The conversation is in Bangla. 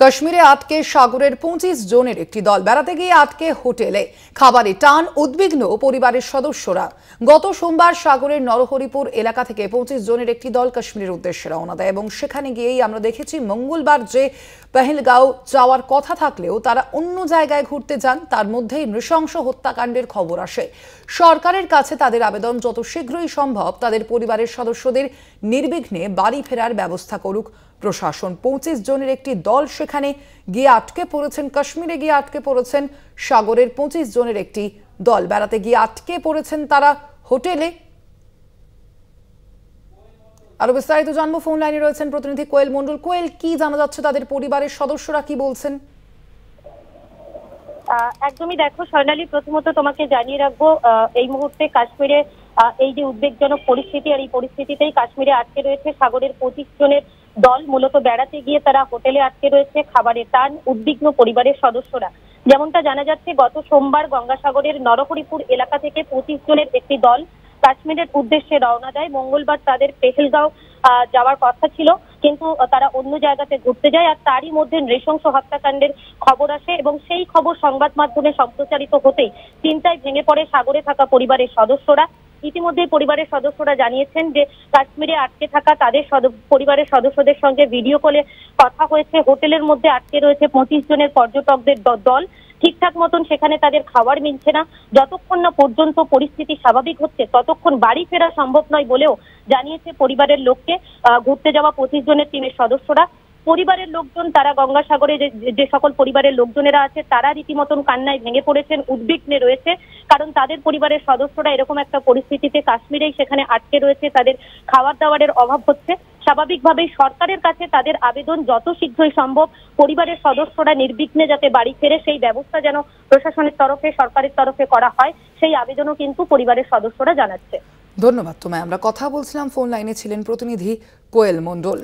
কাশ্মীরে আটকে সাগরের 25 জনের একটি দল বেড়াতে গিয়ে আটকে হোটেলে খাবারে টান উদ্বিগ্ন পরিবারের সদস্যরা। গত সোমবার সাগরের নরহরিপুর এলাকা থেকে 25 জনের একটি দল কাশ্মীরের উদ্দেশ্যে রওনা দেয় এবং সেখানে গিয়েই আমরা দেখেছি মঙ্গলবার যে পেহেলগাঁও যাওয়ার কথা থাকলেও তারা অন্য জায়গায় ঘুরতে যান, তার মধ্যেই নৃশংস হত্যাকাণ্ডের খবর আসে। সরকারের কাছে তাদের আবেদন যত শীঘ্রই সম্ভব তাদের পরিবারের সদস্যদের নির্বিঘ্নে বাড়ি ফেরার ব্যবস্থা করুক প্রশাসন। 25 জনের একটি দল সেখানে গিয়ে আটকে পড়েছেন, কাশ্মীরে গিয়ে আটকে পড়েছেন সাগরের 25 জনের একটি দল বেড়াতে গিয়ে আটকে পড়েছেন তারা হোটেলে। আরো বিস্তারিত জানবো, ফোন লাইনে রয়েছেন প্রতিনিধি কোয়েল মন্ডল। কোয়েল, কি জানা যাচ্ছে, তাদের পরিবারের সদস্যরা কি বলছেন? একদমই দেখো স্বর্ণালী, প্রথমত তোমাকে জানিয়ে রাখবো এই মুহূর্তে কাশ্মীরে এই যে উদ্বেগজনক পরিস্থিতি, আর এই পরিস্থিতিতেই কাশ্মীরে আটকে রয়েছে সাগরের 25 জনের দল। মূলত বেড়াতে গিয়ে তারা হোটেলে আটকে রয়েছে, খাবারের টান উদ্বিগ্ন পরিবারের সদস্যরা। যেমনটা জানা যাচ্ছে, গত সোমবার গঙ্গাসাগরের নরহরিপুর এলাকা থেকে 25 জনের একটি দল কাশ্মীরের উদ্দেশ্যে রওনা দেয়। মঙ্গলবার তাদের পেহেলগাঁও যাওয়ার কথা ছিল, কিন্তু তারা অন্য জায়গাতে ঘুরতে যায়, আর তারই মধ্যে নৃশংস হত্যাকাণ্ডের খবর আসে এবং সেই খবর সংবাদ মাধ্যমে সম্প্রচারিত হতেই চিন্তায় ভেঙে পড়ে সাগরে থাকা পরিবারের সদস্যরা। ইতিমধ্যে পরিবারের সদস্যরা জানিয়েছেন যে কাশ্মীরে আটকে থাকা তাদের পরিবারের সদস্যদের সঙ্গে ভিডিও কলে কথা হয়েছে। হোটেলের মধ্যে আটকে রয়েছে 25 জনের পর্যটকদের দল। ঠিকঠাক মতন সেখানে তাদের খাবার মিলছে না। যতক্ষণ না পর্যন্ত পরিস্থিতি স্বাভাবিক হচ্ছে ততক্ষণ বাড়ি ফেরা সম্ভব নয় বলেও জানিয়েছে পরিবারের লোককে ঘুরতে যাওয়া 25 জনের টিমের সদস্যরা। পরিবারের লোকজন, তারা গঙ্গাসাগরে যে সকল পরিবারের লোকজনেরা আছে তারা রীতিমতন কান্নায় ভেঙে পড়েছেন, উদ্বিগ্নে রয়েছে, কারণ তাদের পরিবারের সদস্যরা এরকম একটা পরিস্থিতিতে কাশ্মীরেই সেখানে আটকে রয়েছে, তাদের খাবার দাবারের অভাব হচ্ছে। স্বাভাবিকভাবেই সরকারের কাছে তাদের আবেদন যত শীঘ্রই সম্ভব পরিবারের সদস্যরা নির্বিঘ্নে যাতে বাড়ি ফেরে সেই ব্যবস্থা যেন প্রশাসনের তরফে, সরকারের তরফে করা হয়, সেই আবেদনও কিন্তু পরিবারের সদস্যরা জানাচ্ছে। ধন্যবাদ তোমায়। আমরা কথা বলছিলাম, ফোন লাইনে ছিলেন প্রতিনিধি কোয়েল মন্ডল।